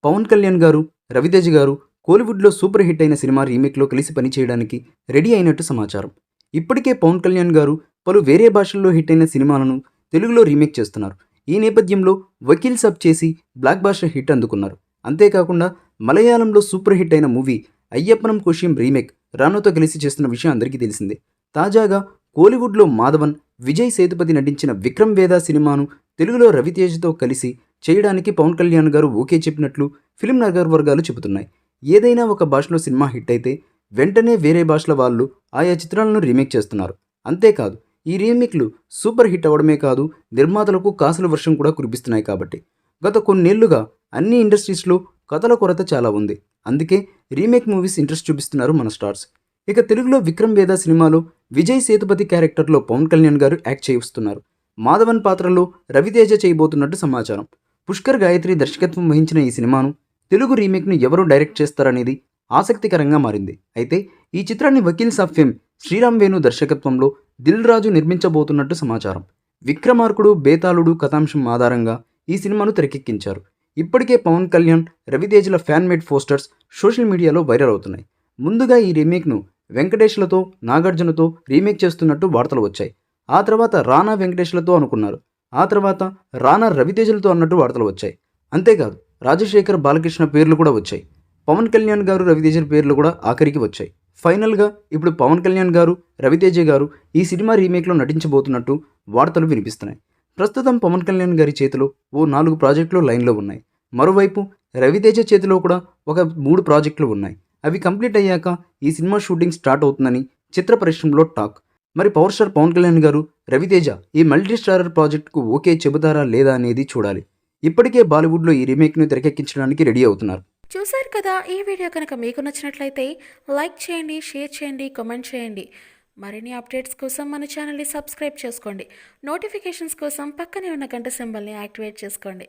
పవన్ కళ్యాణ్ గారు, రవితేజ గారు కోలీవుడ్లో సూపర్ హిట్ అయిన సినిమా రీమేక్లో కలిసి పనిచేయడానికి రెడీ అయినట్టు సమాచారం. ఇప్పటికే పవన్ కళ్యాణ్ గారు పలు వేరే భాషల్లో హిట్ అయిన సినిమాలను తెలుగులో రీమేక్ చేస్తున్నారు. ఈ నేపథ్యంలో వకీల్ సాబ్ చేసి బ్లాక్ బాస్టర్ హిట్ అందుకున్నారు. అంతేకాకుండా మలయాళంలో సూపర్ హిట్ అయిన మూవీ అయ్యప్పనం కోశియం రీమేక్ రానోతో కలిసి చేస్తున్న విషయం అందరికీ తెలిసిందే. తాజాగా కోలీవుడ్లో మాధవన్, విజయ్ సేతుపతి నటించిన విక్రమ్ వేద సినిమాను తెలుగులో రవితేజతో కలిసి చేయడానికి పవన్ కళ్యాణ్ గారు ఓకే చెప్పినట్లు ఫిల్మ్ నగర్ వర్గాలు చెబుతున్నాయి. ఏదైనా ఒక భాషలో సినిమా హిట్ అయితే వెంటనే వేరే భాషల వాళ్ళు ఆయా చిత్రాలను రీమేక్ చేస్తున్నారు. అంతేకాదు ఈ రీమేక్లు సూపర్ హిట్ అవ్వడమే కాదు, నిర్మాతలకు కాసుల వర్షం కూడా కురిపిస్తున్నాయి. కాబట్టి గత కొన్నేళ్లుగా అన్ని ఇండస్ట్రీస్లో కథల కొరత చాలా ఉంది. అందుకే రీమేక్ మూవీస్ ఇంట్రెస్ట్ చూపిస్తున్నారు మన స్టార్స్. ఇక తెలుగులో విక్రమ్ వేద సినిమాలో విజయ్ సేతుపతి క్యారెక్టర్లో పవన్ కళ్యాణ్ గారు యాక్ట్ చేయిస్తున్నారు. మాధవన్ పాత్రలో రవితేజ చేయబోతున్నట్టు సమాచారం. పుష్కర్ గాయత్రి దర్శకత్వం వహించిన ఈ సినిమాను తెలుగు రీమేక్ను ఎవరు డైరెక్ట్ చేస్తారనేది ఆసక్తికరంగా మారింది. అయితే ఈ చిత్రాన్ని వకీల్ సాబ్ ఫేమ్ శ్రీరామ్ వేణు దర్శకత్వంలో దిల్ రాజు నిర్మించబోతున్నట్టు సమాచారం. విక్రమార్కుడు, బేతాళుడు కథాంశం ఆధారంగా ఈ సినిమాను తెరకెక్కించారు. ఇప్పటికే పవన్ కళ్యాణ్, రవితేజల fan made posters social media viral అవుతున్నాయి. ముందుగా ఈ రీమేక్ను వెంకటేష్లతో, నాగార్జునతో రీమేక్ చేస్తున్నట్టు వార్తలు వచ్చాయి. ఆ తర్వాత రానా వెంకటేష్లతో అనుకున్నారు. ఆ తర్వాత రానా రవితేజలతో అన్నట్టు వార్తలు వచ్చాయి. అంతేకాదు రాజశేఖర్, బాలకృష్ణ పేర్లు కూడా వచ్చాయి. పవన్ కళ్యాణ్ గారు, రవితేజ పేర్లు కూడా ఆఖరికి వచ్చాయి. ఫైనల్గా ఇప్పుడు పవన్ కళ్యాణ్ గారు, రవితేజ గారు ఈ సినిమా రీమేక్లో నటించబోతున్నట్టు వార్తలు వినిపిస్తున్నాయి. ప్రస్తుతం పవన్ కళ్యాణ్ గారి చేతిలో ఓ 4 ప్రాజెక్టులు లైన్లో ఉన్నాయి. మరోవైపు రవితేజ చేతిలో కూడా ఒక 3 ప్రాజెక్టులు ఉన్నాయి. అవి కంప్లీట్ అయ్యాక ఈ సినిమా షూటింగ్ స్టార్ట్ అవుతుందని చిత్ర పరిశ్రమలో టాక్. మరి పవర్ స్టార్ పవన్ కళ్యాణ్ గారు, రవితేజ ఈ మల్టీ స్టారర్ ప్రాజెక్టుకు ఓకే చెబుతారా లేదా అనేది చూడాలి. ఇప్పటికే బాలీవుడ్లో ఈ రీమేక్ను తెరకెక్కించడానికి రెడీ అవుతున్నారు. చూశారు కదా, ఈ వీడియో కనుక మీకు నచ్చినట్లయితే లైక్ చేయండి, షేర్ చేయండి, కామెంట్ చేయండి. మరిన్ని అప్డేట్స్ కోసం మన ఛానల్ని సబ్స్క్రైబ్ చేసుకోండి. నోటిఫికేషన్స్ కోసం పక్కనే ఉన్న గంట సింబల్ని యాక్టివేట్ చేసుకోండి.